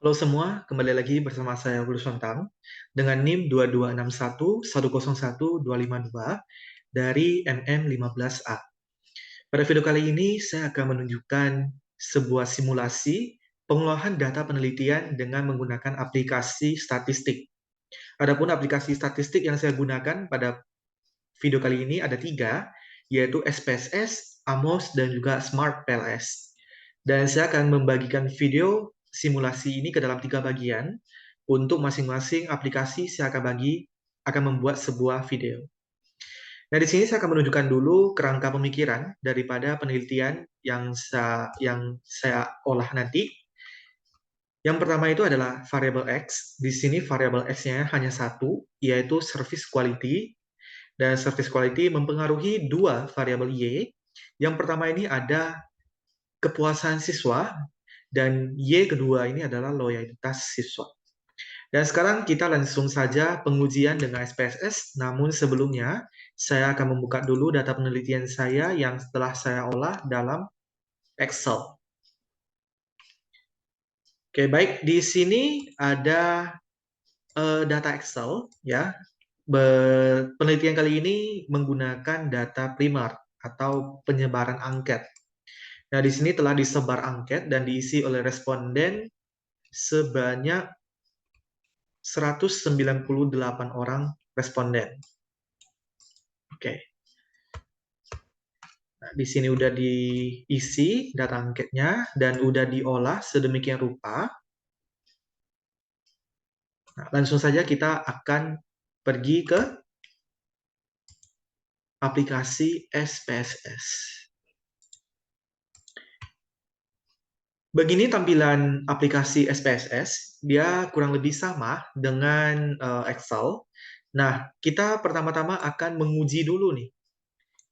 Halo semua, kembali lagi bersama saya Guru Sontang dengan NIM 2261101252 dari MM15A. Pada video kali ini saya akan menunjukkan sebuah simulasi pengolahan data penelitian dengan menggunakan aplikasi statistik. Adapun aplikasi statistik yang saya gunakan pada video kali ini ada tiga, yaitu SPSS, AMOS, dan juga Smart PLS. Dan saya akan membagikan video simulasi ini ke dalam tiga bagian. Untuk masing-masing aplikasi saya akan membuat sebuah video. Nah, di sini saya akan menunjukkan dulu kerangka pemikiran daripada penelitian yang saya olah nanti. Yang pertama itu adalah variabel X. Di sini variabel X-nya hanya satu, yaitu service quality. Dan service quality mempengaruhi dua variabel Y. Yang pertama ini ada kepuasan siswa, dan Y kedua ini adalah loyalitas siswa. Dan sekarang kita langsung saja pengujian dengan SPSS, namun sebelumnya saya akan membuka dulu data penelitian saya yang setelah saya olah dalam Excel. Oke, baik, di sini ada data Excel ya. Penelitian kali ini menggunakan data primer atau penyebaran angket. Nah, di sini telah disebar angket dan diisi oleh responden sebanyak 198 orang responden. Oke. Nah, di sini udah diisi data angketnya dan udah diolah sedemikian rupa. Nah, langsung saja kita akan pergi ke aplikasi SPSS. Begini tampilan aplikasi SPSS, dia kurang lebih sama dengan Excel. Nah, kita pertama-tama akan menguji dulu nih,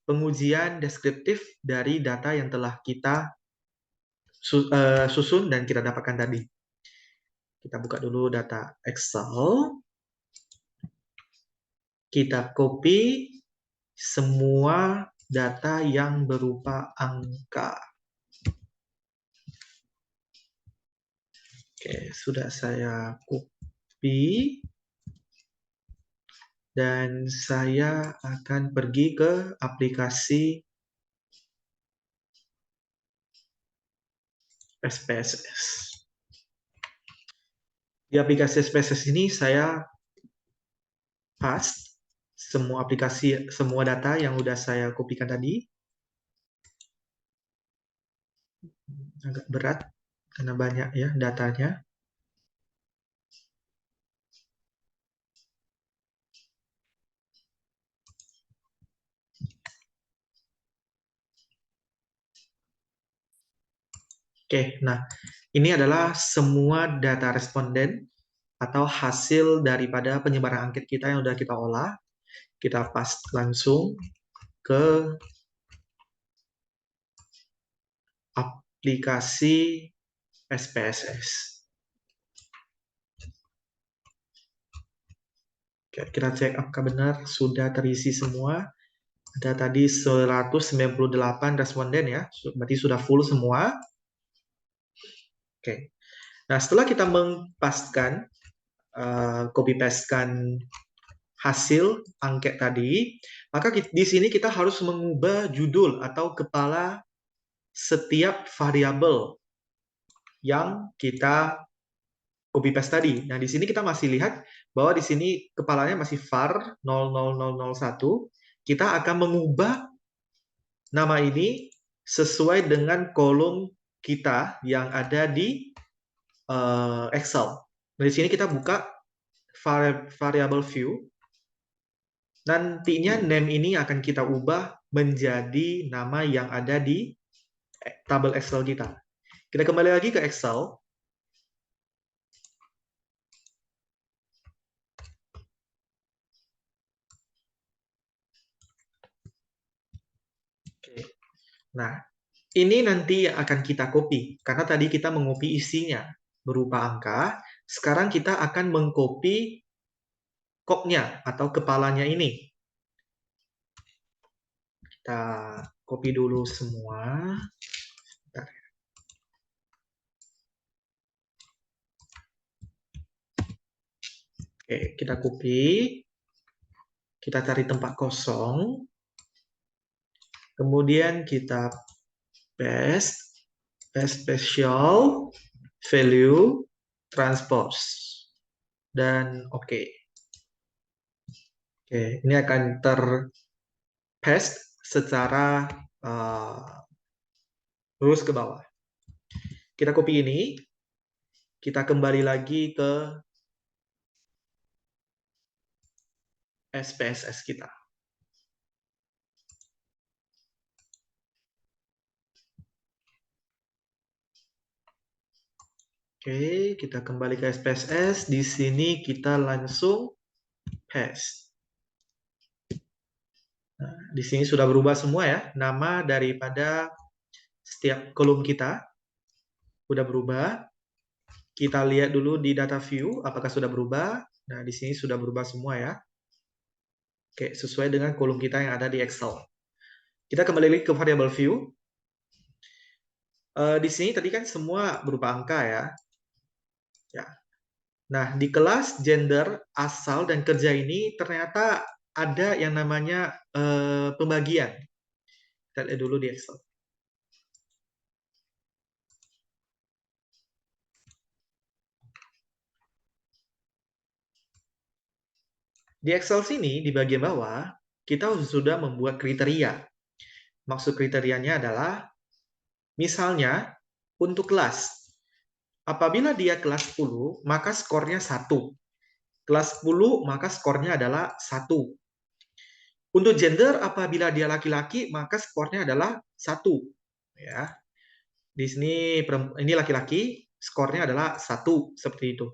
pengujian deskriptif dari data yang telah kita susun dan kita dapatkan tadi. Kita buka dulu data Excel, kita copy semua data yang berupa angka. Oke, sudah saya copy. Dan saya akan pergi ke aplikasi SPSS. Di aplikasi SPSS ini saya paste semua data yang sudah saya kopikan tadi. Agak berat karena banyak ya datanya. Oke, nah ini adalah semua data responden atau hasil daripada penyebaran angket kita yang sudah kita olah. Kita paste langsung ke aplikasi SPSS. Oke, kita cek apakah benar sudah terisi semua. Ada tadi 198 responden ya, berarti sudah full semua. Oke. Nah, setelah kita mempaskan, copy pastekan hasil angket tadi, maka di sini kita harus mengubah judul atau kepala setiap variabel yang kita copy paste tadi. Nah, di sini kita masih lihat bahwa di sini kepalanya masih var 00001. Kita akan mengubah nama ini sesuai dengan kolom kita yang ada di Excel. Nah, di sini kita buka variable view. Nantinya name ini akan kita ubah menjadi nama yang ada di tabel Excel kita. Kita kembali lagi ke Excel. Oke. Nah, ini nanti yang akan kita copy. Karena tadi kita mengcopy isinya berupa angka. Sekarang kita akan mengcopy koknya atau kepalanya ini. Kita copy dulu semua. Bentar. Oke, kita copy. Kita cari tempat kosong. Kemudian kita paste special value transpose. Dan oke. Oke, ini akan terpaste secara lurus ke bawah. Kita copy ini. Kita kembali lagi ke SPSS kita. Oke, kita kembali ke SPSS. Di sini kita langsung paste. Nah, di sini sudah berubah semua ya. Nama daripada setiap kolom kita sudah berubah. Kita lihat dulu di data view apakah sudah berubah. Nah, di sini sudah berubah semua ya. Oke, sesuai dengan kolom kita yang ada di Excel. Kita kembali lagi ke variable view. Di sini tadi kan semua berupa angka ya. Ya. Nah, di kelas gender, asal, dan kerja ini ternyata ada yang namanya pembagian. Kita lihat dulu di Excel. Di Excel sini, di bagian bawah, kita sudah membuat kriteria. Maksud kriterianya adalah, misalnya, untuk kelas. Apabila dia kelas 10, maka skornya 1. Kelas 10, maka skornya adalah 1. Untuk gender, apabila dia laki-laki, maka skornya adalah 1. Ya. Di sini ini laki-laki, skornya adalah 1. Seperti itu.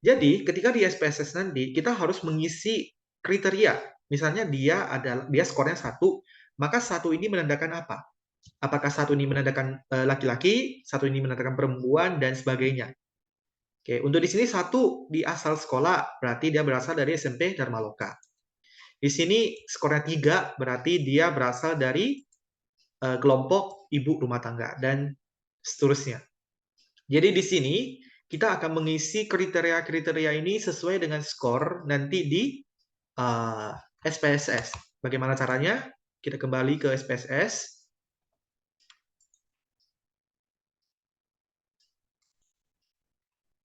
Jadi, ketika di SPSS nanti, kita harus mengisi kriteria. Misalnya dia skornya 1, maka 1 ini menandakan apa? Apakah 1 ini menandakan laki-laki, 1 ini menandakan perempuan, dan sebagainya. Oke, untuk di sini 1 di asal sekolah, berarti dia berasal dari SMP Dharma Loka. Di sini skornya 3, berarti dia berasal dari kelompok ibu rumah tangga, dan seterusnya. Jadi di sini kita akan mengisi kriteria-kriteria ini sesuai dengan skor nanti di SPSS. Bagaimana caranya? Kita kembali ke SPSS.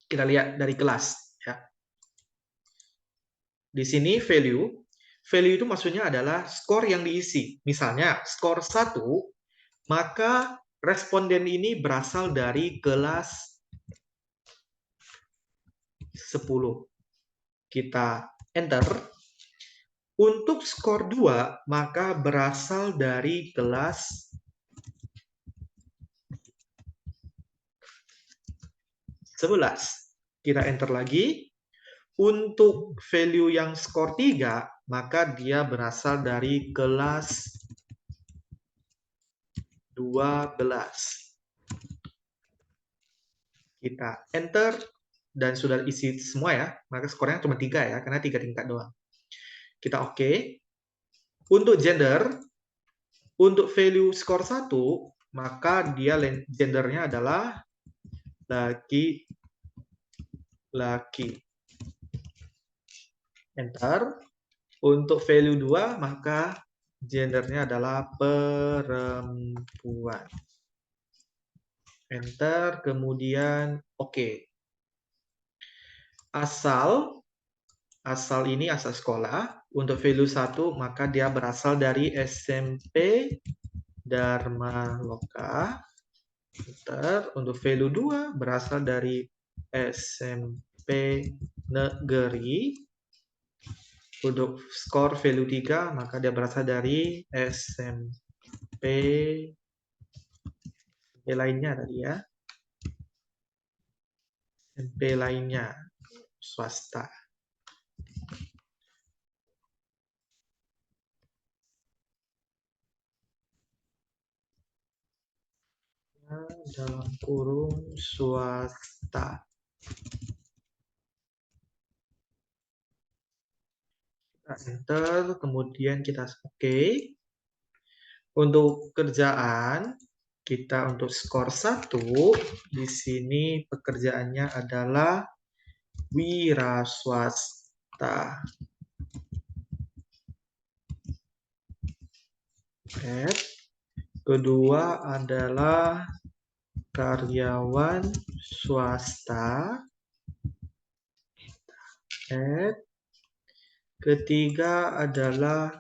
Kita lihat dari kelas. Ya. Di sini value. Value itu maksudnya adalah skor yang diisi. Misalnya skor 1, maka responden ini berasal dari kelas 10. Kita enter. Untuk skor 2, maka berasal dari kelas 11. Kita enter lagi. Untuk value yang skor 3, maka dia berasal dari kelas 12. Kita enter. Dan sudah isi semua ya, maka skornya cuma 3 ya, karena 3 tingkat doang. Kita oke. Untuk gender, untuk value skor 1, maka dia gendernya adalah laki-laki. Enter. Untuk value 2, maka gendernya adalah perempuan. Enter, kemudian oke. Asal ini asal sekolah. Untuk value 1, maka dia berasal dari SMP Dharma Loka. Enter. Untuk value 2, berasal dari SMP Negeri. Untuk skor value 3, maka dia berasal dari SMP lainnya tadi ya. SMP lainnya, swasta. Dalam kurung swasta. Kita enter, kemudian kita oke. Untuk kerjaan, kita untuk skor 1, di sini pekerjaannya adalah wira swasta. Kedua adalah karyawan swasta. Ketiga adalah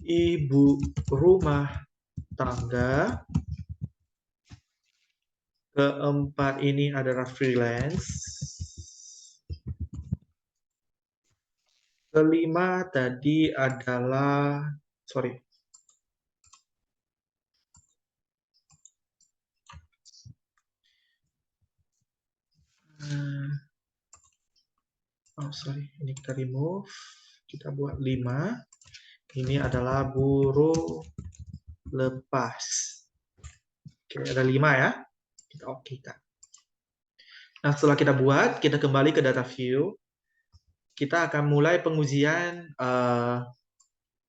ibu rumah tangga. Keempat ini adalah freelance. Kelima tadi adalah, ini kita remove, kita buat 5. Ini adalah buruh lepas. Oke, ada 5 ya. Kita oke-kan. Nah, setelah kita buat, kita kembali ke data view. Kita akan mulai pengujian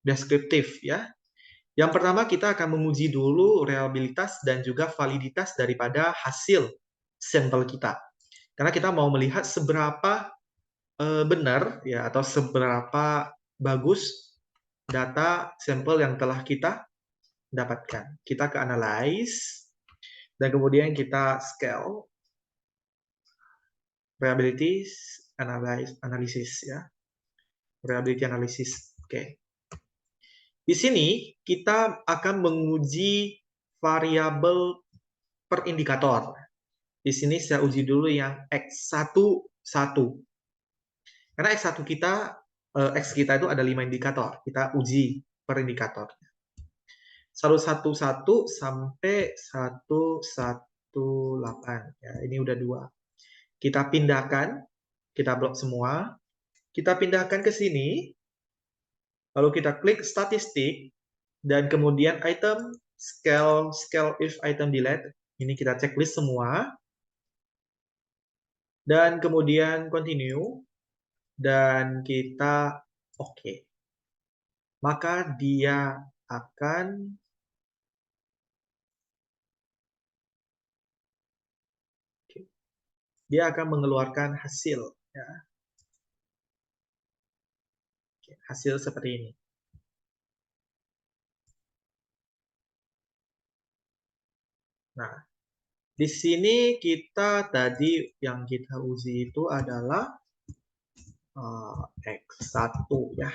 deskriptif ya. Yang pertama kita akan menguji dulu reliabilitas dan juga validitas daripada hasil sampel kita. Karena kita mau melihat seberapa benar ya atau seberapa bagus data sampel yang telah kita dapatkan. Kita ke analyze dan kemudian kita scale reliability analysis ya. Reliability analysis. Oke. Di sini kita akan menguji variabel per indikator. Di sini saya uji dulu yang X1, 1. Karena X1 kita, X kita itu ada 5 indikator. Kita uji per indikator. 111 sampai 118. Ya, ini udah 2. Kita pindahkan, kita blok semua. Kita pindahkan ke sini. Lalu kita klik statistik dan kemudian item scale if item delete. Ini kita checklist semua. Dan kemudian continue dan kita oke. Maka dia akan mengeluarkan hasil ya. Hasil seperti ini. Nah, di sini kita tadi yang kita uji itu adalah X1 ya.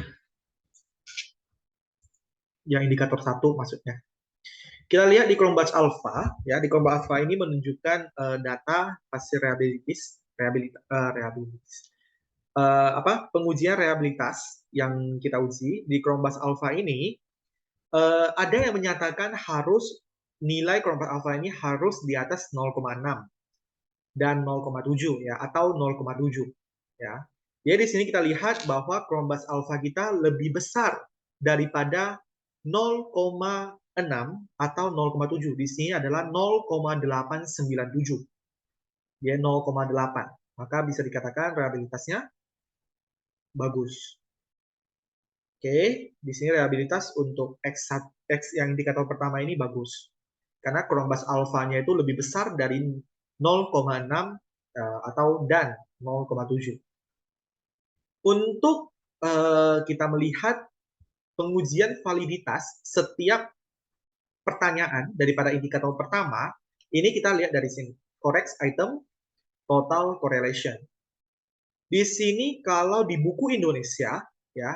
Yang indikator 1 maksudnya. Kita lihat di Chromebase Alpha ya, di Chromebase Alpha ini menunjukkan data hasil pengujian reliabilitas yang kita uji di Chromebase Alpha ini. Ada yang menyatakan harus nilai Chromebase Alpha ini harus di atas 0,6 dan 0,7 ya atau 0,7 ya. Jadi di sini kita lihat bahwa Chromebase Alpha kita lebih besar daripada 0,6 atau 0,7. Di sini adalah 0,897. Dia 0,8. Maka bisa dikatakan reliabilitasnya bagus. Oke, di sini reliabilitas untuk X yang indikator pertama ini bagus. Karena Chromebase Alpha-nya itu lebih besar dari 0,6 atau dan 0,7. Untuk kita melihat pengujian validitas setiap pertanyaan daripada indikator pertama, ini kita lihat dari sini, correct item total correlation. Di sini kalau di buku Indonesia, ya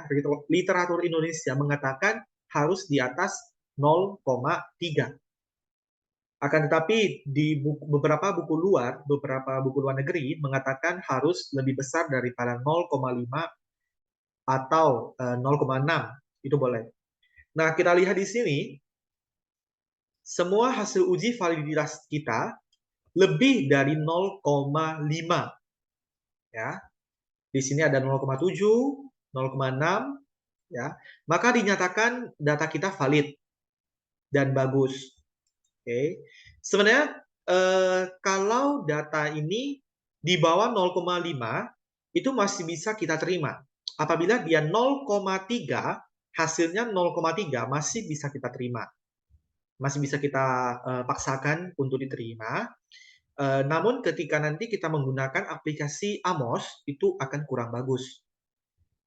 literatur Indonesia mengatakan harus di atas 0,3. Akan tetapi di beberapa buku luar negeri mengatakan harus lebih besar daripada 0,5 atau 0,6. Itu boleh. Nah, kita lihat di sini, semua hasil uji validitas kita lebih dari 0,5. Ya. Di sini ada 0,7, 0,6, ya. Maka dinyatakan data kita valid dan bagus. Oke. Sebenarnya kalau data ini di bawah 0,5 itu masih bisa kita terima. Apabila dia 0,3, hasilnya 0,3 masih bisa kita terima. Masih bisa kita paksakan untuk diterima. Namun ketika nanti kita menggunakan aplikasi Amos, itu akan kurang bagus.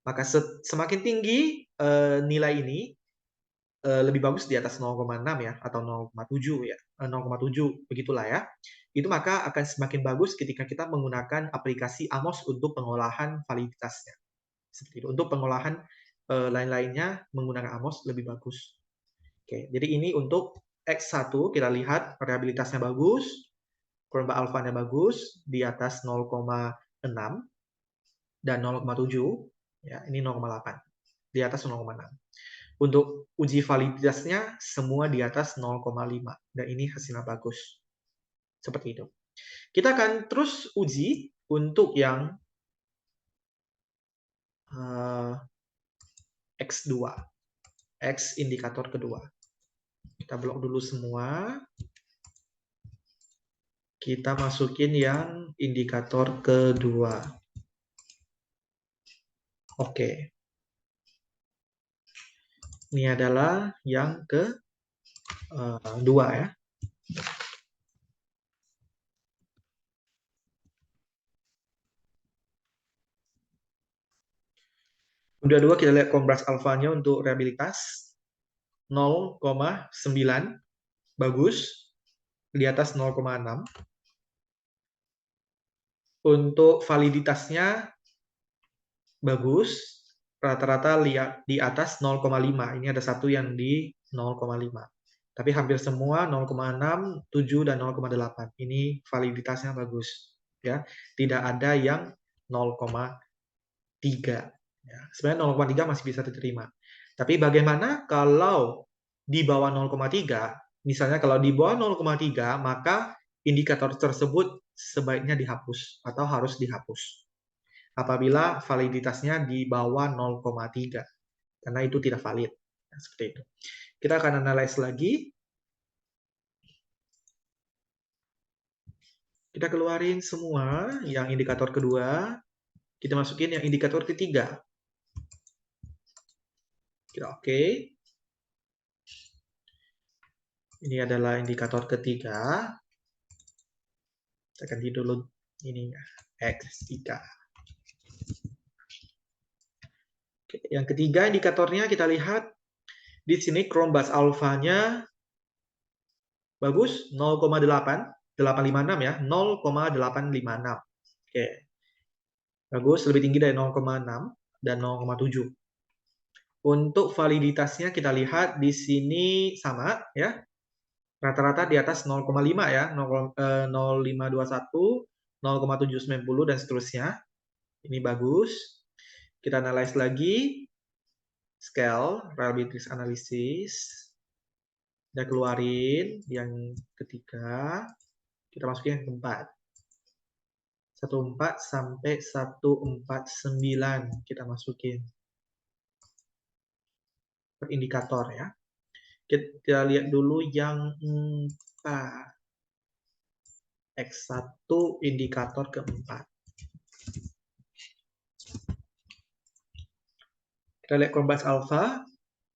Maka semakin tinggi nilai ini, lebih bagus di atas 0,6 ya, atau 0,7 ya, 0,7 begitulah ya. Itu maka akan semakin bagus ketika kita menggunakan aplikasi Amos untuk pengolahan validitasnya. Seperti itu. Untuk pengolahan lain-lainnya menggunakan Amos lebih bagus. Oke, jadi ini untuk X1 kita lihat variabilitasnya bagus, kurva alfanya bagus di atas 0,6 dan 0,7 ya, ini 0,8 di atas 0,6. Untuk uji validitasnya semua di atas 0,5 dan ini hasilnya bagus. Seperti itu. Kita akan terus uji untuk yang X2, X indikator kedua. Kita blok dulu semua. Kita masukin yang indikator kedua. Oke. Ini adalah yang kedua ya. Udah dua kita lihat kombras alfanya untuk reabilitas 0,9 bagus di atas 0,6. Untuk validitasnya bagus, rata-rata lihat di atas 0,5. Ini ada satu yang di 0,5. Tapi hampir semua 0,6, 7 dan 0,8. Ini validitasnya bagus ya. Tidak ada yang 0,3. Ya, sebenarnya 0,3 masih bisa diterima. Tapi bagaimana kalau di bawah 0,3? Misalnya kalau di bawah 0,3, maka indikator tersebut sebaiknya dihapus atau harus dihapus. Apabila validitasnya di bawah 0,3. Karena itu tidak valid. Nah, seperti itu. Kita akan analyze lagi. Kita keluarin semua yang indikator kedua. Kita masukin yang indikator ketiga. Kita oke. Ini adalah indikator ketiga. Saya ganti dulu ininya, X3. Oke, yang ketiga indikatornya kita lihat di sini Chromebus alfanya bagus 0,856 ya, 0,856. Oke. Bagus, lebih tinggi dari 0,6 dan 0,7. Untuk validitasnya kita lihat di sini sama ya. Rata-rata di atas 0,5 ya, 0,521, 0,790 dan seterusnya. Ini bagus. Kita analyze lagi. Scale, reliability analysis. Kita keluarin yang ketiga. Kita masukin yang keempat. 14 sampai 149 kita masukin. Per indikator ya. Kita lihat dulu yang 4. X1 indikator keempat. Kita lihat Chromebus alpha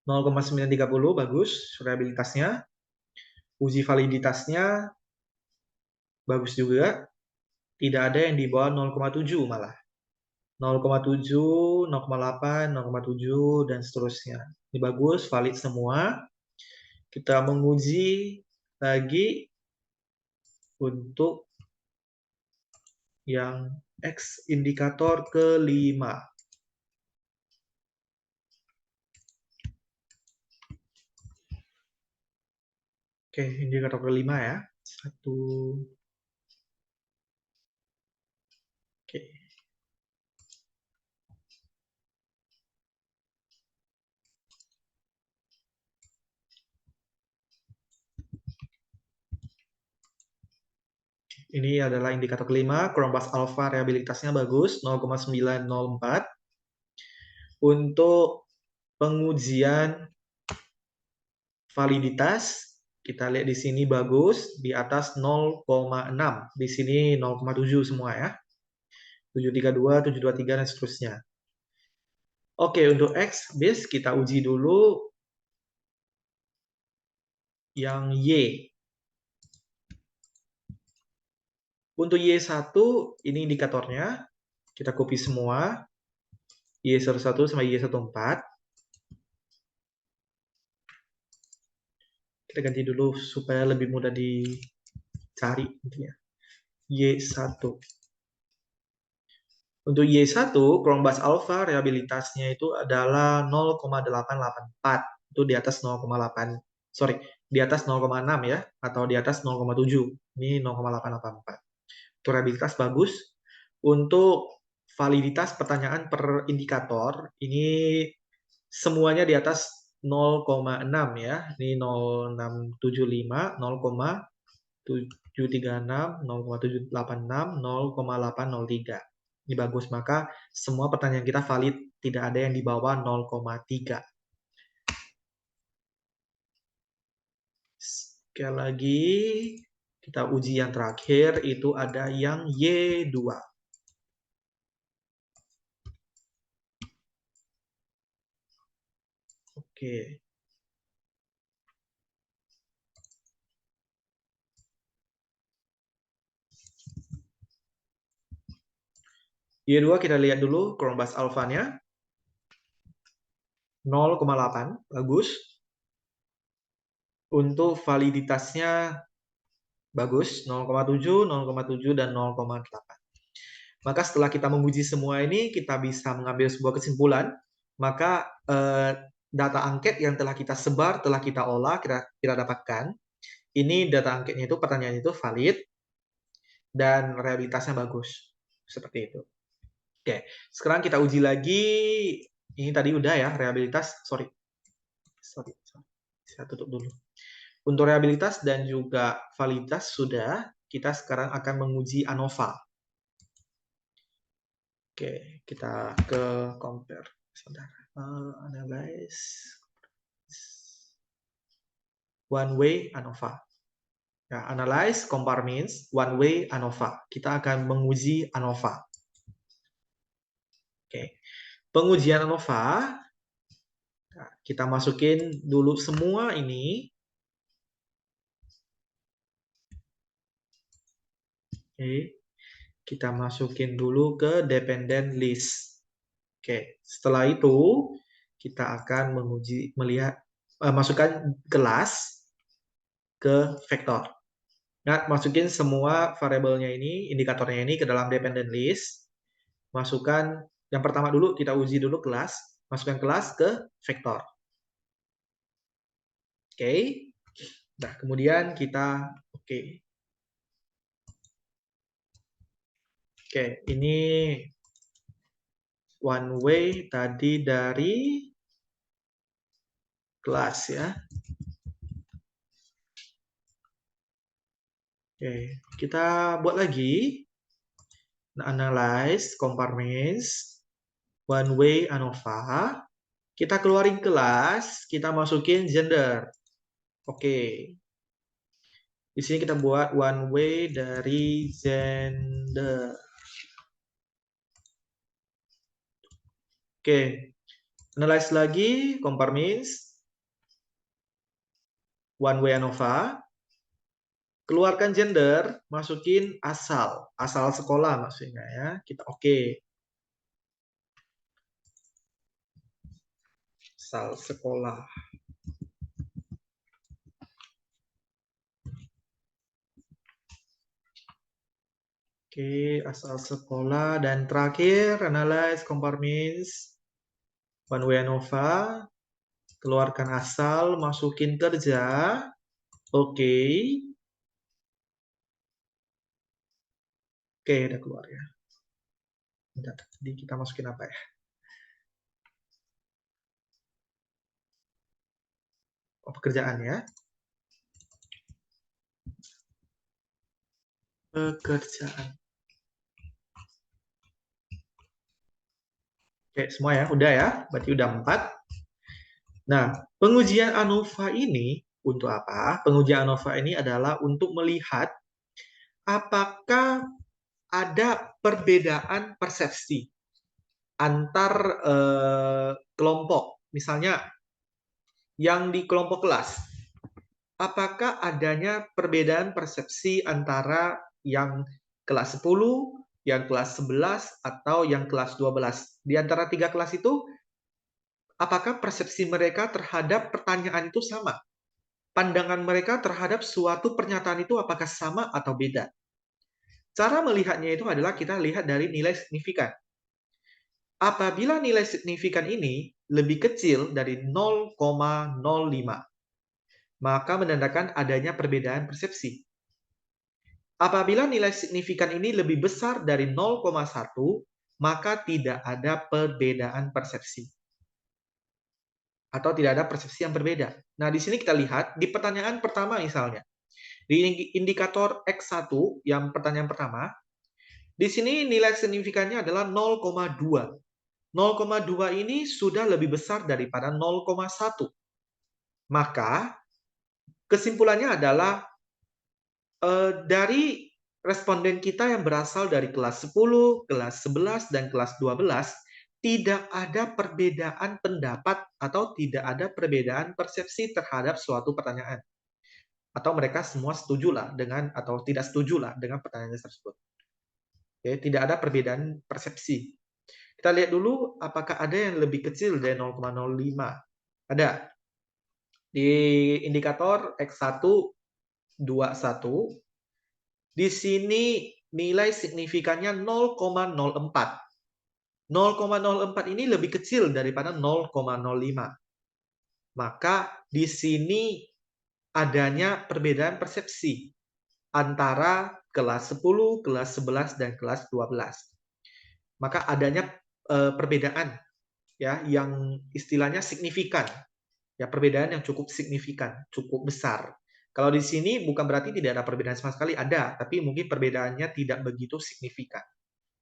0,930 bagus reliabilitasnya. Uji validitasnya bagus juga. Tidak ada yang di bawah 0,7 malah. 0,7, 0,8, 0,7 dan seterusnya. Ini bagus, valid semua. Kita menguji lagi untuk yang X indikator kelima. Oke, indikator kelima ya. Satu. Oke. Ini adalah indikator kelima, Chromebus alpha reliabilitasnya bagus, 0,904. Untuk pengujian validitas, kita lihat di sini bagus, di atas 0,6. Di sini 0,7 semua ya. 732, 723, dan seterusnya. Oke, untuk X base kita uji dulu yang Y. Untuk Y1, ini indikatornya. Kita copy semua. Y11 sama Y14. Kita ganti dulu supaya lebih mudah dicari intinya. Y1. Untuk Y1, Chromebus Alpha reliabilitasnya itu adalah 0,884. Itu di atas 0,8. Sorry, di atas 0,6 ya, atau di atas 0,7. Ini 0,884. Itu reliabilitas bagus. Untuk validitas pertanyaan per indikator, ini semuanya di atas 0,6 ya. Ini 0,675, 0,736, 0,786, 0,803. Ini bagus, maka semua pertanyaan kita valid, tidak ada yang di bawah 0,3. Sekali lagi, kita uji yang terakhir, itu ada yang Y2. Oke. Y2 kita lihat dulu Chromebus Alpha-nya. 0,8, bagus. Untuk validitasnya bagus, 0,7, 0,7, dan 0,8. Maka setelah kita menguji semua ini, kita bisa mengambil sebuah kesimpulan. Maka data angket yang telah kita sebar, telah kita olah, kita dapatkan. Ini data angketnya itu, pertanyaan itu valid, dan reliabilitasnya bagus. Seperti itu. Oke, sekarang kita uji lagi. Ini tadi udah ya, reliabilitas. Sorry. Saya tutup dulu. Untuk reliabilitas dan juga validitas sudah, kita sekarang akan menguji ANOVA. Oke, kita ke compare. Sebentar. Analyze. One way ANOVA. Ya, analyze, compare means one way ANOVA. Kita akan menguji ANOVA. Oke. Pengujian ANOVA, nah, kita masukin dulu semua ini. Oke. Kita masukin dulu ke dependent list. Oke, setelah itu kita akan melihat masukkan kelas ke vektor. Nah, masukin semua variabelnya ini, indikatornya ini ke dalam dependent list. Masukkan yang pertama dulu, kita uji dulu kelas, masukkan kelas ke vektor. Oke. Nah, kemudian kita oke. Oke, ini one way tadi dari kelas ya. Oke, kita buat lagi. Analyze, compare means, one way ANOVA. Kita keluarin kelas, kita masukin gender. Oke. Di sini kita buat one way dari gender. Oke. Analyze lagi, compare means, one way ANOVA. Keluarkan gender, masukin asal sekolah maksudnya ya. Kita oke. Asal sekolah. Oke, asal sekolah. Dan terakhir, analyze, compare means, one way ANOVA. Keluarkan asal, masukin kerja. Oke. Oke, udah keluar ya. Jadi kita masukin apa ya? Oh, pekerjaan ya. Pekerjaan. Oke, semua ya. Udah ya. Berarti udah 4. Nah, pengujian ANOVA ini untuk apa? Pengujian ANOVA ini adalah untuk melihat apakah ada perbedaan persepsi antar kelompok. Misalnya, yang di kelompok kelas, apakah adanya perbedaan persepsi antara yang kelas 10, yang kelas 11, atau yang kelas 12. Di antara 3 kelas itu, apakah persepsi mereka terhadap pertanyaan itu sama? Pandangan mereka terhadap suatu pernyataan itu apakah sama atau beda? Cara melihatnya itu adalah kita lihat dari nilai signifikan. Apabila nilai signifikan ini lebih kecil dari 0,05, maka menandakan adanya perbedaan persepsi. Apabila nilai signifikan ini lebih besar dari 0,1, maka tidak ada perbedaan persepsi. Atau tidak ada persepsi yang berbeda. Nah, di sini kita lihat, di pertanyaan pertama misalnya, di indikator X1, yang pertanyaan pertama, di sini nilai signifikannya adalah 0,2. 0,2 ini sudah lebih besar daripada 0,1. Maka, kesimpulannya adalah dari responden kita yang berasal dari kelas 10, kelas 11, dan kelas 12, tidak ada perbedaan pendapat atau tidak ada perbedaan persepsi terhadap suatu pertanyaan. Atau mereka semua setuju lah dengan atau tidak setuju lah dengan pertanyaan tersebut. Oke, tidak ada perbedaan persepsi. Kita lihat dulu apakah ada yang lebih kecil dari 0,05. Ada. Di indikator X1 21, di sini nilai signifikannya 0,04. 0,04 ini lebih kecil daripada 0,05. Maka di sini adanya perbedaan persepsi antara kelas 10, kelas 11, dan kelas 12. Maka adanya perbedaan ya yang istilahnya signifikan. Ya, perbedaan yang cukup signifikan, cukup besar. Kalau di sini bukan berarti tidak ada perbedaan sama sekali, ada, tapi mungkin perbedaannya tidak begitu signifikan.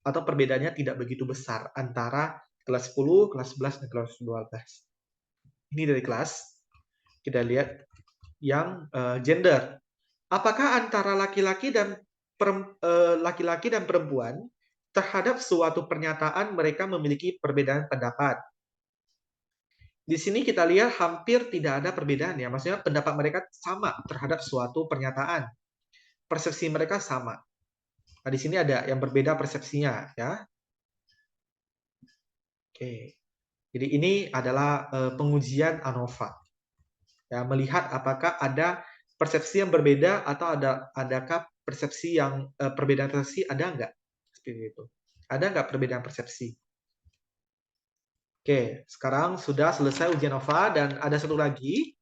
Atau perbedaannya tidak begitu besar antara kelas 10, kelas 11, dan kelas 12. Ini dari kelas. Kita lihat yang gender. Apakah antara laki-laki dan perempuan terhadap suatu pernyataan mereka memiliki perbedaan pendapat? Di sini kita lihat hampir tidak ada perbedaan ya. Maksudnya pendapat mereka sama terhadap suatu pernyataan. Persepsi mereka sama. Nah, di sini ada yang berbeda persepsinya ya. Oke. Jadi ini adalah pengujian ANOVA. Ya, melihat apakah ada persepsi yang berbeda atau adakah persepsi yang perbedaan persepsi ada enggak? Seperti itu. Ada enggak perbedaan persepsi? Oke, sekarang sudah selesai ujian ANOVA dan ada satu lagi.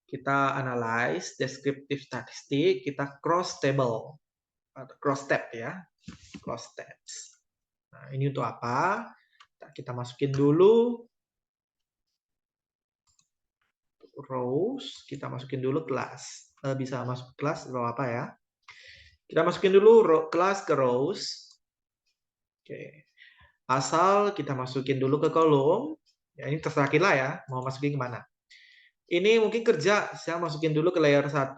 Kita analyze descriptive statistik, kita cross table atau cross tab ya, cross tabs. Nah, ini untuk apa? Kita masukin dulu rows, kita masukin dulu kelas. Bisa masuk kelas row apa ya? Kita masukin dulu kelas ke rows. Oke. Asal kita masukin dulu ke kolom. Ya, ini terserah kita ya, mau masukin kemana. Ini mungkin kerja, saya masukin dulu ke layer 1.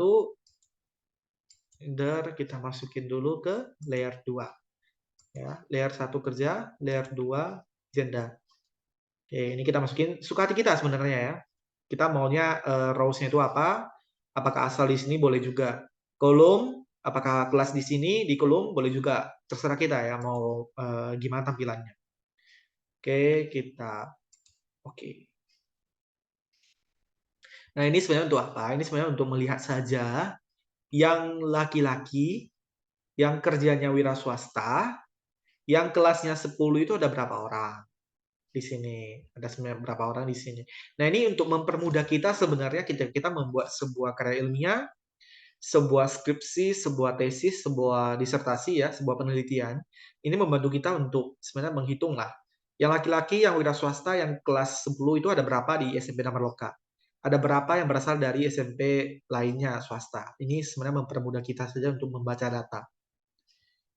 Kita masukin dulu ke layer 2. Ya, layer 1 kerja, layer 2 gender. Oke, ini kita masukin suka hati kita sebenarnya ya. Kita maunya rows-nya itu apa? Apakah asal di sini boleh juga kolom, apakah kelas di sini di kolom boleh juga. Terserah kita ya mau gimana tampilannya. Oke, kita oke. Nah, ini sebenarnya untuk apa? Ini sebenarnya untuk melihat saja yang laki-laki yang kerjanya wira swasta, yang kelasnya 10 itu ada berapa orang di sini. Ada berapa orang di sini. Nah, ini untuk mempermudah kita sebenarnya kita membuat sebuah karya ilmiah, sebuah skripsi, sebuah tesis, sebuah disertasi ya, sebuah penelitian. Ini membantu kita untuk sebenarnya menghitung lah. Yang laki-laki yang wira swasta yang kelas 10 itu ada berapa di SMP Damarloka? Ada berapa yang berasal dari SMP lainnya swasta? Ini sebenarnya mempermudah kita saja untuk membaca data.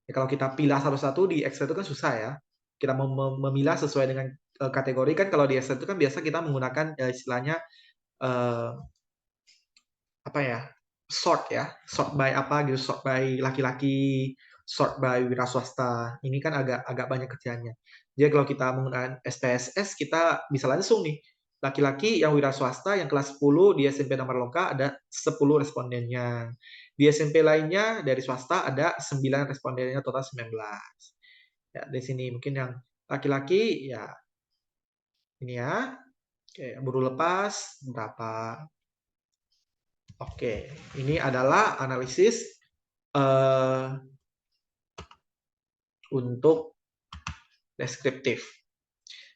Ya, kalau kita pilih satu-satu di Excel itu kan susah ya. Kita memilah sesuai dengan kategori kan kalau di Excel itu kan biasa kita menggunakan istilahnya apa ya? Sort ya. Sort by apa gitu, sort by laki-laki, sort by wira swasta. Ini kan agak banyak kerjanya. Jadi kalau kita menggunakan SPSS kita bisa langsung nih. Laki-laki yang wira swasta yang kelas 10 di SMP Damarloka ada 10 respondennya. Di SMP lainnya dari swasta ada 9 respondennya, total 19. Ya, di sini mungkin yang laki-laki ya ini ya. Oke, buruh lepas berapa? Oke, ini adalah analisis eh, untuk deskriptif.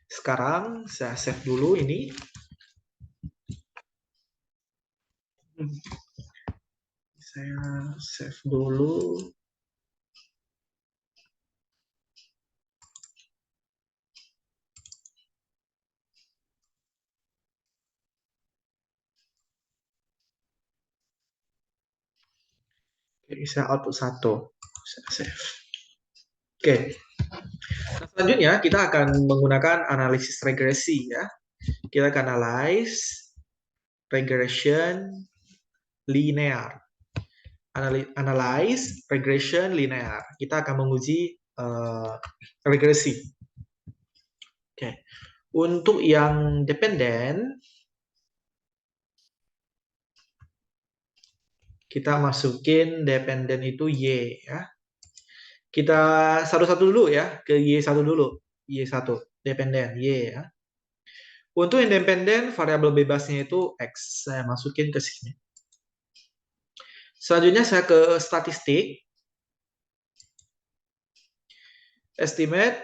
Sekarang saya save dulu ini. Saya save dulu. Oke, saya output 1. Saya save. Oke. Nah, selanjutnya kita akan menggunakan analisis regresi ya. Kita akan analyze regression linear. Analyze regression linear. Kita akan menguji regresi. Oke. Untuk yang dependen, kita masukin dependen itu Y ya. Kita satu-satu dulu ya, ke Y1 dulu. Y1, dependen Y ya. Untuk yang dependen, variabel bebasnya itu X. Saya masukin ke sini. Selanjutnya saya ke statistik. Estimate,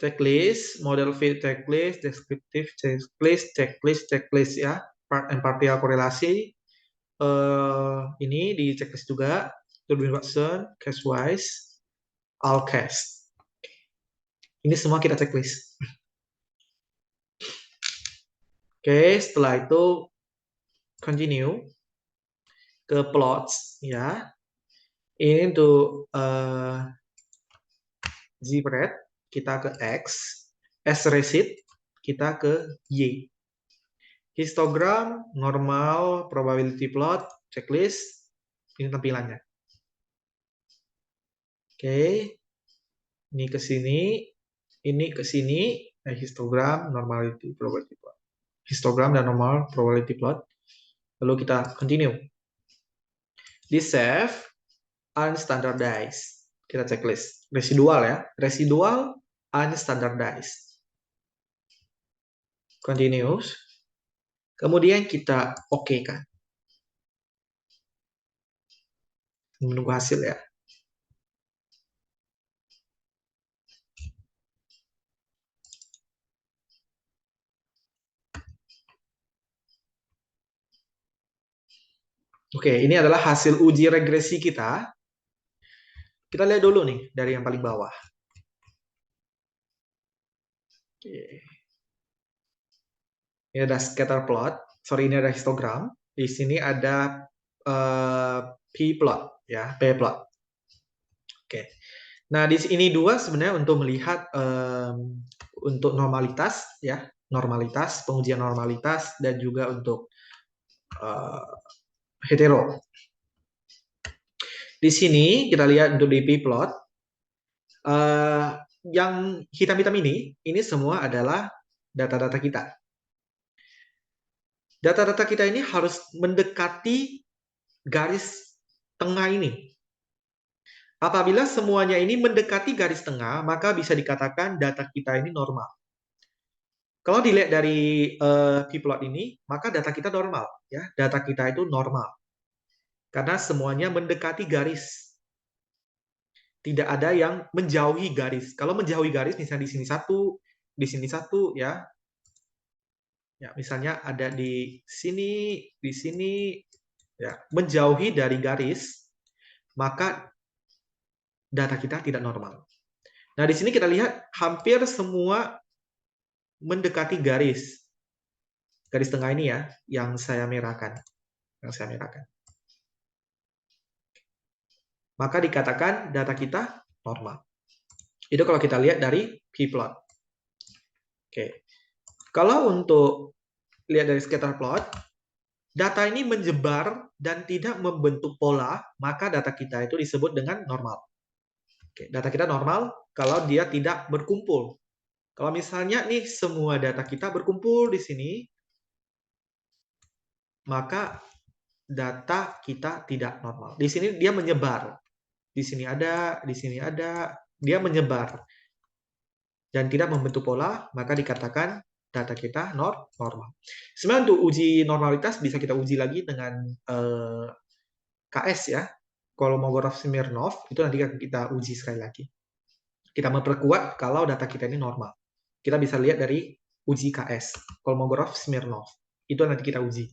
checklist, model fit checklist, descriptive checklist, checklist ya. Part and partial korelasi. Ini di checklist juga. Turbulent Watson, case wise, all case. Ini semua kita checklist. Oke, setelah itu continue ke plots ya. Ini untuk Z-spread kita ke X, S-receipt kita ke Y. Histogram, normal, probability plot, checklist, ini tampilannya. Oke, ini ke sini, ini ke sini, histogram, normality, probability plot. Histogram dan normal probability plot. Lalu kita continue. Di save, unstandardized. Kita checklist. Residual ya. Residual, unstandardized. Continuous. Kemudian kita oke kan. Menunggu hasil ya. Oke, ini adalah hasil uji regresi kita. Kita lihat dulu nih dari yang paling bawah. Oke. Ini ada scatter plot. Sorry, ini ada histogram. Di sini ada p-plot ya, p-plot. Oke. Nah, di sini dua sebenarnya untuk melihat untuk normalitas ya, normalitas, pengujian normalitas dan juga untuk hetero. Di sini kita lihat untuk di p-plot yang hitam-hitam ini semua adalah data-data kita. Data-data kita ini harus mendekati garis tengah ini. Apabila semuanya ini mendekati garis tengah, maka bisa dikatakan data kita ini normal. Kalau dilihat dari p-plot ini, maka data kita normal, ya. Data kita itu normal. Karena semuanya mendekati garis. Tidak ada yang menjauhi garis. Kalau menjauhi garis, misalnya di sini satu, ya. Ya, misalnya ada di sini, ya, menjauhi dari garis, maka data kita tidak normal. Nah, di sini kita lihat hampir semua mendekati garis tengah ini ya, yang saya merahkan, Maka dikatakan data kita normal. Itu kalau kita lihat dari p-plot. Oke. Kalau untuk lihat dari scatter plot, data ini menyebar dan tidak membentuk pola, maka data kita itu disebut dengan normal. Oke, data kita normal kalau dia tidak berkumpul. Kalau misalnya nih semua data kita berkumpul di sini, maka data kita tidak normal. Di sini dia menyebar. Di sini ada, di sini ada, dia menyebar dan tidak membentuk pola, maka dikatakan data kita normal. Sebenarnya untuk uji normalitas bisa kita uji lagi dengan KS ya. Kolmogorov Smirnov itu nanti kita uji sekali lagi. Kita memperkuat kalau data kita ini normal. Kita bisa lihat dari uji KS, Kolmogorov Smirnov. Itu nanti kita uji.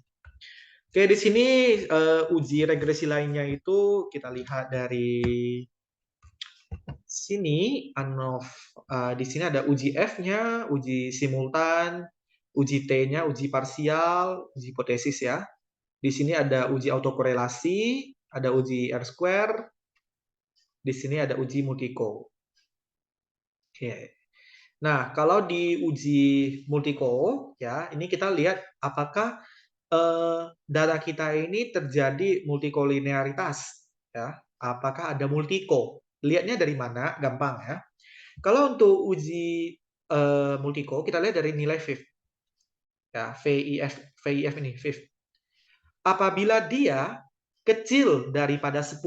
Oke, di sini uji regresi lainnya itu kita lihat dari sini. Di sini ada uji F-nya, uji simultan, uji T-nya, uji parsial, uji hipotesis ya. Di sini ada uji autokorelasi, ada uji R-square, di sini ada uji multiko. Oke. Nah, kalau di uji multiko ya, ini kita lihat apakah data kita ini terjadi multikolinearitas ya. Apakah ada multiko? Lihatnya dari mana? Gampang ya. Kalau untuk uji multiko, kita lihat dari nilai fifth. Ya, VIF ini, fifth. Apabila dia kecil daripada 10,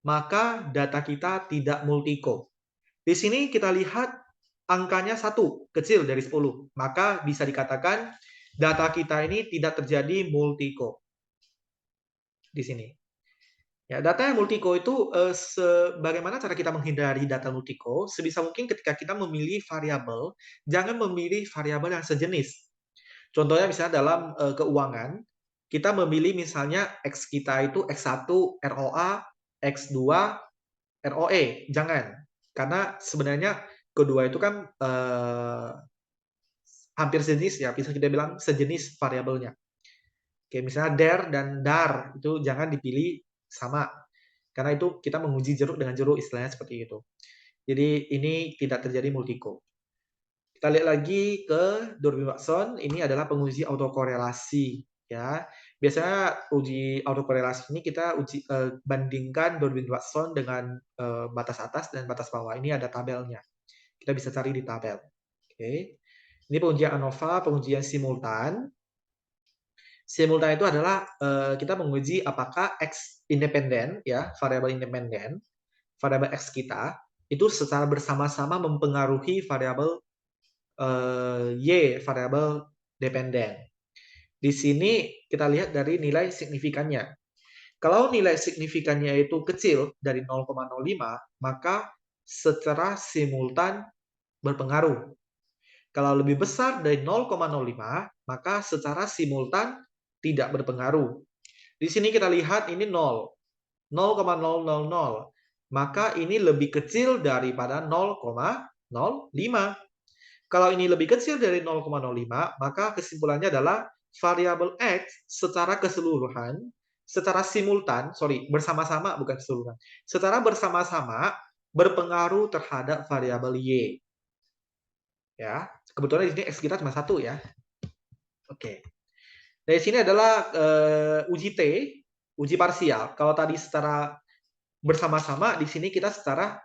maka data kita tidak multiko. Di sini kita lihat angkanya 1, kecil dari 10. Maka bisa dikatakan data kita ini tidak terjadi multiko. Di sini. Ya, data yang multiko itu bagaimana cara kita menghindari data multiko? Sebisa mungkin ketika kita memilih variabel, jangan memilih variabel yang sejenis. Contohnya misalnya dalam keuangan, kita memilih misalnya X kita itu X1 ROA, X2 ROE. Jangan. Karena sebenarnya kedua itu kan hampir sejenis ya, bisa kita bilang sejenis variabelnya. Oke, misalnya der dan dar itu jangan dipilih sama. Karena itu kita menguji jeruk dengan jeruk, istilahnya seperti itu. Jadi ini tidak terjadi multiko. Kita lihat lagi ke Durbin-Watson, ini adalah penguji autokorelasi ya. Biasanya uji autokorelasi ini kita bandingkan Durbin-Watson dengan batas atas dan batas bawah. Ini ada tabelnya. Kita bisa cari di tabel. Oke. Ini pengujian ANOVA, pengujian simultan. Simultan itu adalah kita menguji apakah X independen ya, variabel independen, variabel X kita itu secara bersama-sama mempengaruhi variabel Y, variabel dependen. Di sini kita lihat dari nilai signifikannya. Kalau nilai signifikannya itu kecil dari 0,05, maka secara simultan berpengaruh. Kalau lebih besar dari 0,05, maka secara simultan tidak berpengaruh. Di sini kita lihat ini 0, 0,000, maka ini lebih kecil daripada 0,05. Kalau ini lebih kecil dari 0,05, maka kesimpulannya adalah variabel X secara keseluruhan, secara simultan, bersama-sama, bukan keseluruhan, secara bersama-sama berpengaruh terhadap variabel Y. Ya, kebetulan di sini X kita cuma 1 ya. Oke. Dari sini adalah uji T, uji parsial. Kalau tadi secara bersama-sama, di sini kita secara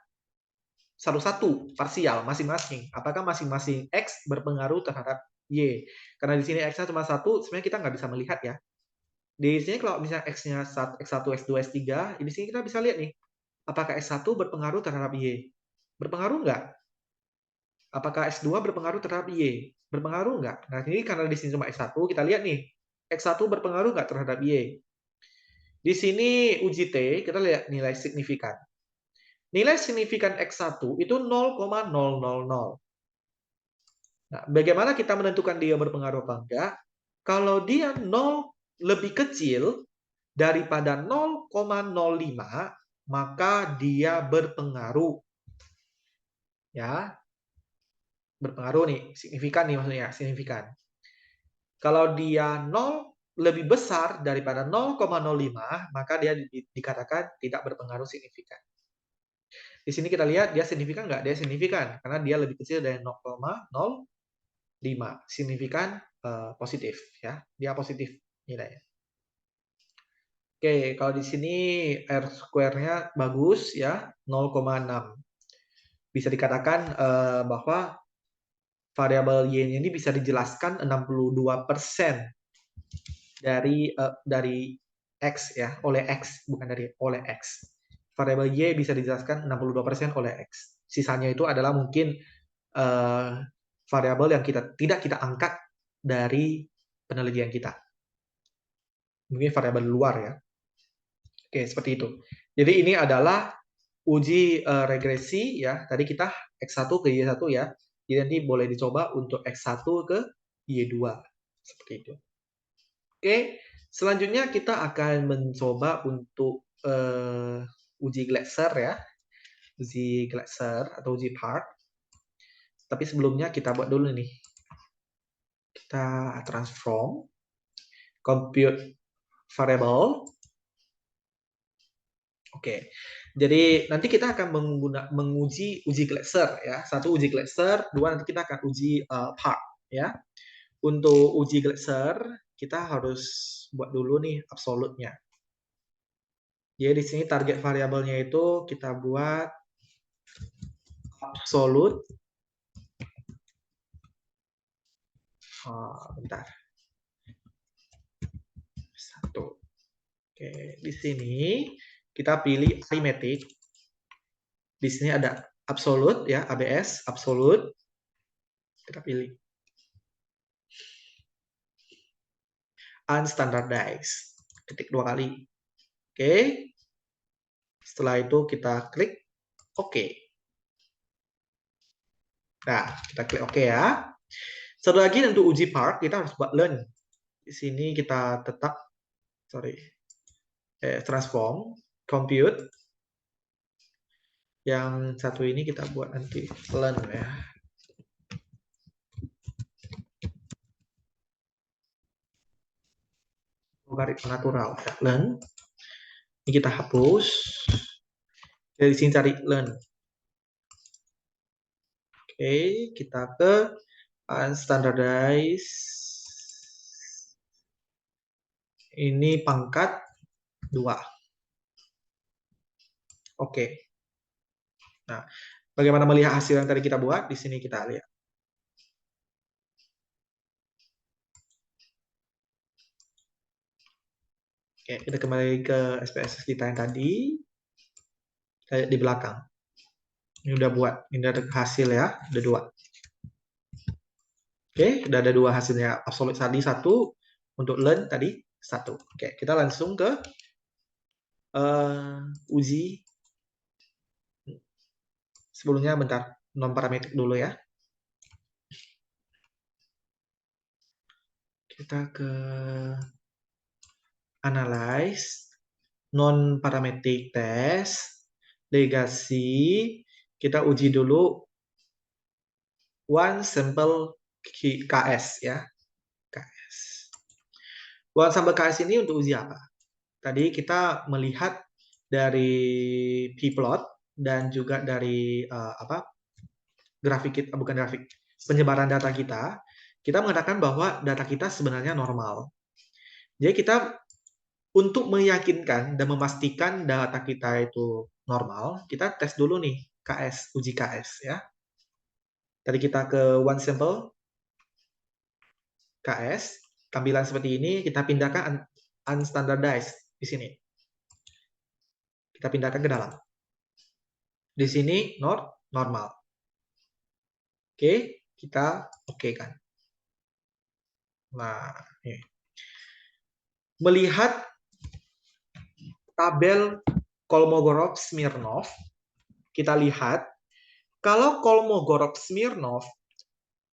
satu-satu parsial masing-masing. Apakah masing-masing X berpengaruh terhadap Y? Karena di sini X-nya cuma 1, sebenarnya kita nggak bisa melihat ya. Di sini kalau misalnya X-nya X1, X2, X3, di sini kita bisa lihat nih. Apakah X1 berpengaruh terhadap Y? Berpengaruh nggak? Apakah S2 berpengaruh terhadap Y? Berpengaruh nggak? Nah, ini karena di sini cuma X1, kita lihat nih. X1 berpengaruh nggak terhadap Y? Di sini uji T, kita lihat nilai signifikan. Nilai signifikan X1 itu 0,000. Nah, bagaimana kita menentukan dia berpengaruh apa enggak? Kalau dia 0 lebih kecil daripada 0,05, maka dia berpengaruh. Ya, berpengaruh nih, signifikan nih maksudnya, signifikan. Kalau dia 0 lebih besar daripada 0,05, maka dia dikatakan tidak berpengaruh signifikan. Di sini kita lihat dia signifikan nggak? Dia signifikan karena dia lebih kecil dari 0,05. Signifikan positif ya. Dia positif nilainya. Oke, kalau di sini R square-nya bagus ya, 0,6. Bisa dikatakan bahwa variabel Y-nya ini bisa dijelaskan 62% dari X ya, oleh X, bukan dari oleh X. Variabel Y bisa dijelaskan 62% oleh X. Sisanya itu adalah mungkin variabel yang tidak kita angkat dari penelitian kita. Mungkin variabel luar ya. Oke, seperti itu. Jadi ini adalah uji regresi ya. Tadi kita X1 ke Y1 ya. Jadi nanti boleh dicoba untuk X1 ke Y2. Seperti itu. Oke, selanjutnya kita akan mencoba untuk uji Glasser ya. Uji Glasser atau uji Park. Tapi sebelumnya kita buat dulu nih. Kita transform, compute variable. Oke, jadi nanti kita akan menguji uji Glasser ya. Satu uji Glasser, dua nanti kita akan uji Park ya. Untuk uji Glasser kita harus buat dulu nih absolutnya. Jadi di sini target variabelnya itu kita buat absolute. Bentar. Satu. Oke, di sini kita pilih arithmetic. Di sini ada absolute ya, ABS, absolute. Kita pilih unstandardized. Ketik 2 kali. Oke. Setelah itu kita klik OK. Nah, kita klik OK ya. Satu lagi untuk uji part, kita harus buat learn. Di sini kita tetap, transform, compute. Yang satu ini kita buat nanti learn ya. Logaritma natural ya, learn. Ini kita hapus. Dari sini cari learn. Oke, kita ke unstandardized. Ini pangkat 2. Oke. Nah, bagaimana melihat hasil yang tadi kita buat? Di sini kita lihat. Oke, kita kembali ke SPSS kita yang tadi. Kita lihat di belakang. Ini udah buat. Ini ada hasil ya. Udah 2. Oke, udah ada 2 hasilnya. Absolute tadi 1. Untuk learn tadi 1. Oke, kita langsung ke uji. Sebelumnya bentar. Non parametrik dulu ya. Kita ke analyze. Non parametric test, legasi, kita uji dulu one sample KS ya. KS. One sample KS ini untuk uji apa? Tadi kita melihat dari p-plot dan juga dari grafik, bukan grafik, penyebaran data kita mengatakan bahwa data kita sebenarnya normal. Jadi kita untuk meyakinkan dan memastikan data kita itu normal, kita tes dulu nih KS, uji KS ya. Tadi kita ke one sample KS, tampilan seperti ini, kita pindahkan unstandardized di sini. Kita pindahkan ke dalam. Di sini normal. Oke, kita oke kan. Nah, ini. Melihat tabel Kolmogorov-Smirnov, kita lihat kalau Kolmogorov-Smirnov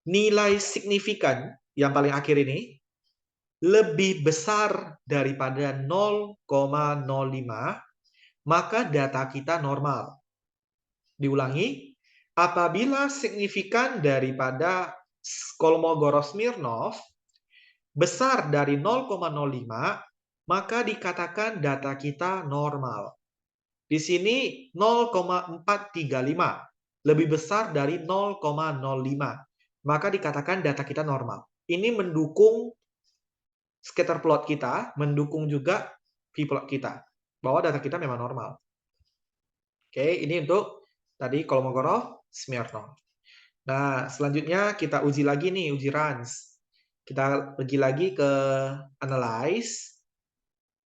nilai signifikan yang paling akhir ini lebih besar daripada 0,05, maka data kita normal. Diulangi, apabila signifikan daripada Kolmogorov-Smirnov besar dari 0,05, maka dikatakan data kita normal. Di sini 0,435, lebih besar dari 0,05. Maka dikatakan data kita normal. Ini mendukung scatter plot kita, mendukung juga p-plot kita, bahwa data kita memang normal. Oke, ini untuk tadi Kolmogorov-Smirnov. Nah, selanjutnya kita uji lagi nih, uji runs. Kita pergi lagi ke analyze,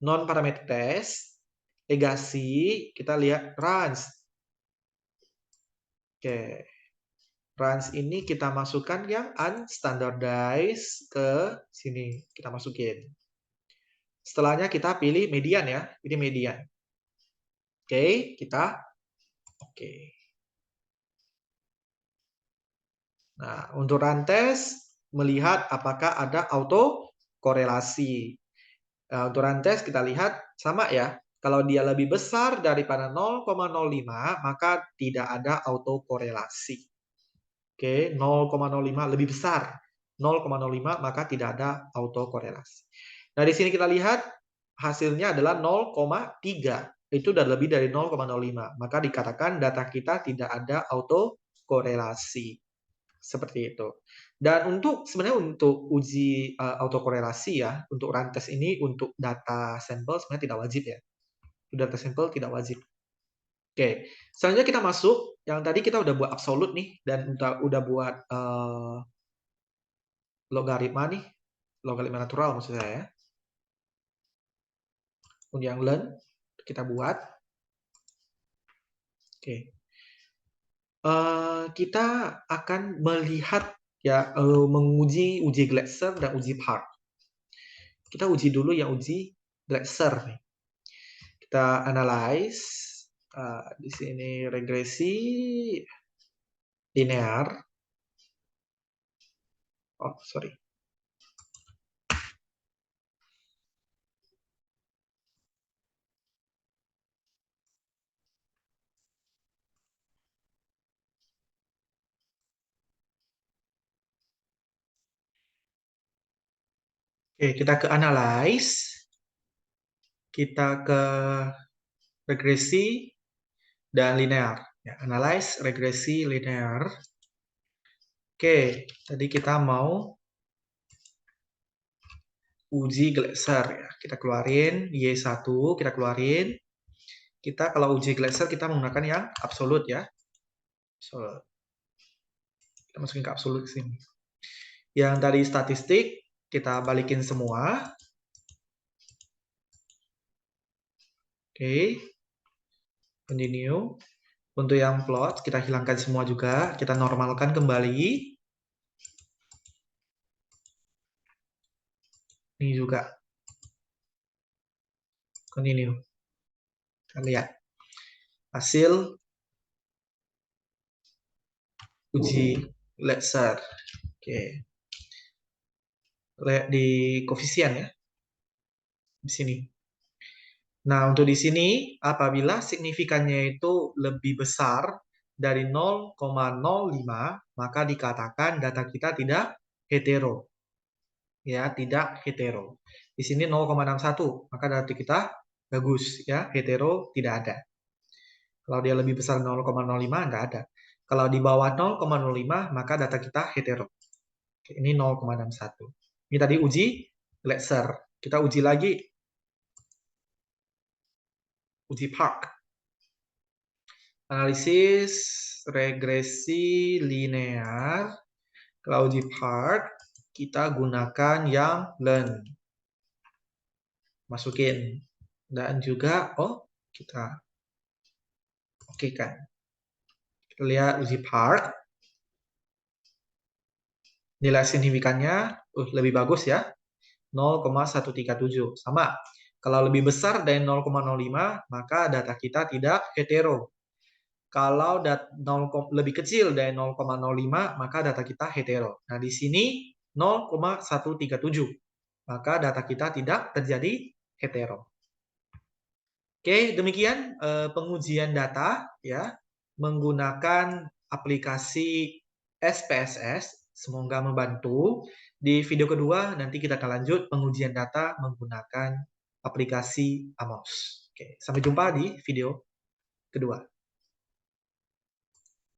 non-parameter test, legacy, kita lihat runs. Oke, runs ini kita masukkan yang unstandardized ke sini, kita masukin. Setelahnya kita pilih median ya, pilih median. Oke, kita oke. Nah, untuk run test, melihat apakah ada auto korelasi. Nah, untuk run test kita lihat sama ya. Kalau dia lebih besar daripada 0,05, maka tidak ada auto korelasi. Oke, 0,05 lebih besar. 0,05 maka tidak ada auto korelasi. Nah, di sini kita lihat hasilnya adalah 0,3. Itu sudah lebih dari 0,05. Maka dikatakan data kita tidak ada auto korelasi. Seperti itu. Dan sebenarnya untuk uji autokorelasi ya, untuk run test ini untuk data sampel sebenarnya tidak wajib ya. Untuk data sampel tidak wajib. Oke, selanjutnya kita masuk. Yang tadi kita udah buat absolute nih dan udah buat logaritma nih, logaritma natural maksud saya ya. Untuk yang learn kita buat. Oke. Kita akan melihat ya menguji uji Glasser dan uji Park. Kita uji dulu yang uji Glasser nih. Kita analyze di sini regresi linear. Oh, sorry. Oke, kita ke analyze. Kita ke regresi dan linear. Ya, analyze, regresi, linear. Oke, tadi kita mau uji Glasser ya. Kita keluarin Y1, kita keluarin. Kita kalau uji Glasser kita menggunakan yang absolute ya. Absolute. Kita masukin ke absolute sini. Yang tadi statistik kita balikin semua. Oke. Continue. Untuk yang plot, kita hilangkan semua juga. Kita normalkan kembali. Ini juga. Continue. Kita lihat. Hasil uji Glasser. Oke. Lihat di koefisien ya. Di sini. Nah, untuk di sini, apabila signifikannya itu lebih besar dari 0,05, maka dikatakan data kita tidak hetero. Ya, tidak hetero. Di sini 0,61, maka data kita bagus. Ya, hetero tidak ada. Kalau dia lebih besar 0,05, nggak ada. Kalau di bawah 0,05, maka data kita hetero. Oke, ini 0,61. Ini tadi uji Glasser. Kita uji lagi uji Park. Analisis regresi linear. Kalau uji Park, kita gunakan yang learn. Masukin. Dan juga, kita oke kan. Kita lihat uji Park. Nilai signifikannya lebih bagus ya. 0,137. Sama. Kalau lebih besar dari 0,05, maka data kita tidak hetero. Kalau lebih kecil dari 0,05, maka data kita hetero. Nah, di sini 0,137. Maka data kita tidak terjadi hetero. Oke, demikian pengujian data ya menggunakan aplikasi SPSS. Semoga membantu. Di video kedua nanti kita akan lanjut pengujian data menggunakan aplikasi Amos. Oke, sampai jumpa di video kedua.